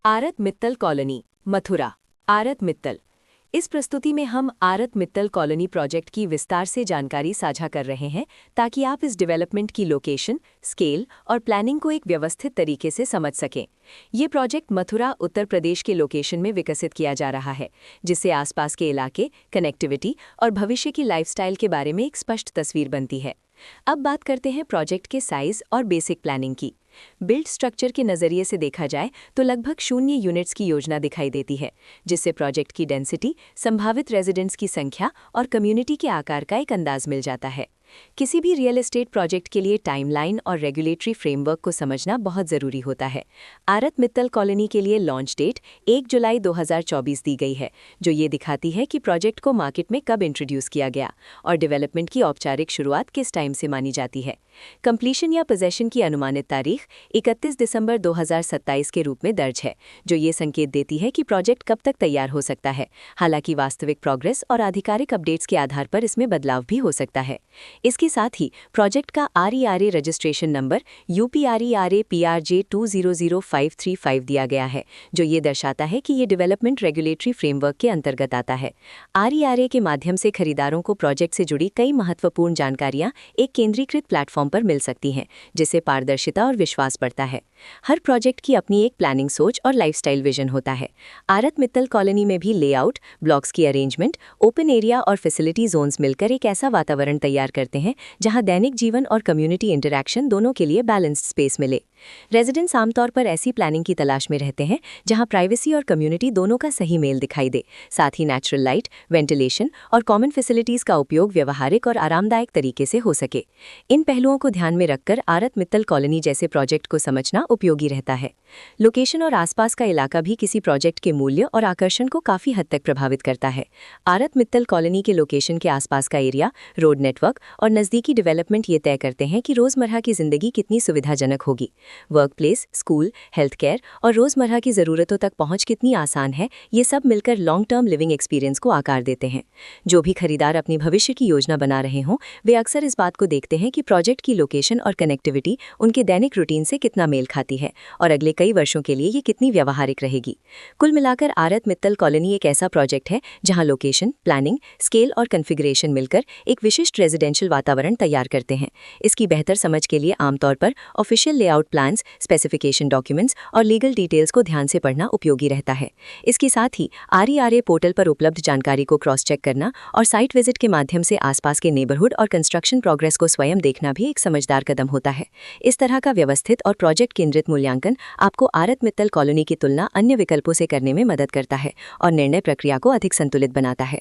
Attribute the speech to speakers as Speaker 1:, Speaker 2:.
Speaker 1: आरत मित्तल कॉलोनी, मथुरा। आरत मित्तल। इस प्रस्तुति में हम आरत मित्तल कॉलोनी प्रोजेक्ट की विस्तार से जानकारी साझा कर रहे हैं ताकि आप इस डेवलपमेंट की लोकेशन, स्केल और प्लानिंग को एक व्यवस्थित तरीके से समझ सकें। ये प्रोजेक्ट मथुरा, उत्तर प्रदेश के लोकेशन में विकसित किया जा रहा है, जिससे आसपास के इलाके, कनेक्टिविटी और भविष्य की लाइफस्टाइल के बारे में एक स्पष्ट तस्वीर बनती है। अब बात करते हैं प्रोजेक्ट के साइज और बेसिक प्लानिंग की। बिल्ड स्ट्रक्चर के नज़रिए से देखा जाए तो लगभग 0 यूनिट्स की योजना दिखाई देती है, जिससे प्रोजेक्ट की डेंसिटी, संभावित रेजिडेंट्स की संख्या और कम्युनिटी के आकार का एक अंदाज मिल जाता है। किसी भी रियल एस्टेट प्रोजेक्ट के लिए टाइमलाइन और रेगुलेटरी फ्रेमवर्क को समझना बहुत ज़रूरी होता है। आरत मित्तल कॉलोनी के लिए लॉन्च डेट 1 जुलाई 2024 दी गई है, जो ये दिखाती है कि प्रोजेक्ट को मार्केट में कब इंट्रोड्यूस किया गया और डेवलपमेंट की औपचारिक शुरुआत किस टाइम से मानी जाती है। कंप्लीशन या पोजेशन की अनुमानित तारीख 31 दिसंबर 2027 के रूप में दर्ज है, जो ये संकेत देती है कि प्रोजेक्ट कब तक तैयार हो सकता है। हालांकि वास्तविक प्रोग्रेस और आधिकारिक अपडेट्स के आधार पर इसमें बदलाव भी हो सकता है। इसके साथ ही प्रोजेक्ट का RERA registration number UPRERA PRJ 200535 दिया गया है, जो ये दर्शाता है कि ये डेवलपमेंट रेगुलेटरी फ्रेमवर्क के अंतर्गत आता है। RERA के माध्यम से खरीदारों को प्रोजेक्ट से जुड़ी कई महत्वपूर्ण जानकारियां एक केंद्रीकृत प्लेटफॉर्म पर मिल सकती हैं, जिससे पारदर्शिता और विश्वास बढ़ता है। हर प्रोजेक्ट की अपनी एक प्लानिंग सोच और लाइफस्टाइल विजन होता है। आरत मित्तल कॉलोनी में भी लेआउट, ब्लॉक्स की अरेंजमेंट, ओपन एरिया और फैसिलिटी जोन्स मिलकर एक ऐसा वातावरण तैयार करते हैं जहां दैनिक जीवन और कम्युनिटी इंटरैक्शन दोनों के लिए बैलेंस्ड स्पेस मिले। रेजिडेंट्स आमतौर पर ऐसी प्लानिंग की तलाश में रहते हैं जहां प्राइवेसी और कम्युनिटी दोनों का सही मेल दिखाई दे, साथ ही नेचुरल लाइट, वेंटिलेशन और कॉमन फैसिलिटीज का उपयोग व्यवहारिक और आरामदायक तरीके से हो सके। इन पहलुओं को ध्यान में रखकर आरत मित्तल कॉलोनी जैसे प्रोजेक्ट को समझना उपयोगी रहता है। लोकेशन और आसपास का इलाका भी किसी प्रोजेक्ट के मूल्य और आकर्षण को काफी हद तक प्रभावित करता है। आरत मित्तल कॉलोनी के लोकेशन के आसपास का एरिया, रोड नेटवर्क और नज़दीकी डेवलपमेंट ये तय करते हैं कि रोजमर्रा की जिंदगी कितनी सुविधाजनक होगी। Work place, school, health care और रोजमर्रा की ज़रूरतों तक पहुंच कितनी आसान है, ये सब मिलकर लॉन्ग टर्म लिविंग एक्सपीरियंस को आकार देते हैं। जो भी खरीदार अपनी भविष्य की योजना बना रहे हों, वे अक्सर इस बात को देखते हैं कि प्रोजेक्ट की लोकेशन और कनेक्टिविटी उनके दैनिक रूटीन से कितना मेल खाती है और अगले कई वर्षों के लिए ये कितनी व्यावहारिक रहेगी। कुल मिलाकर आरत मित्तल कॉलोनी एक ऐसा प्रोजेक्ट है जहां लोकेशन, प्लानिंग, स्केल और कॉन्फ़िगरेशन मिलकर एक विशिष्ट रेजिडेंशियल वातावरण तैयार करते हैं। इसकी बेहतर समझ के लिए आमतौर पर official layout plans, specification documents और लीगल डिटेल्स को ध्यान से पढ़ना उपयोगी रहता है। इसके साथ ही RERA पोर्टल पर उपलब्ध जानकारी को क्रॉस चेक करना और साइट विजिट के माध्यम से आसपास के नेबरहुड और कंस्ट्रक्शन प्रोग्रेस को स्वयं देखना भी एक समझदार कदम होता है। इस तरह का व्यवस्थित और प्रोजेक्ट केंद्रित मूल्यांकन आपको आरत मित्तल कॉलोनी की तुलना अन्य विकल्पों से करने में मदद करता है और निर्णय प्रक्रिया को अधिक संतुलित बनाता है।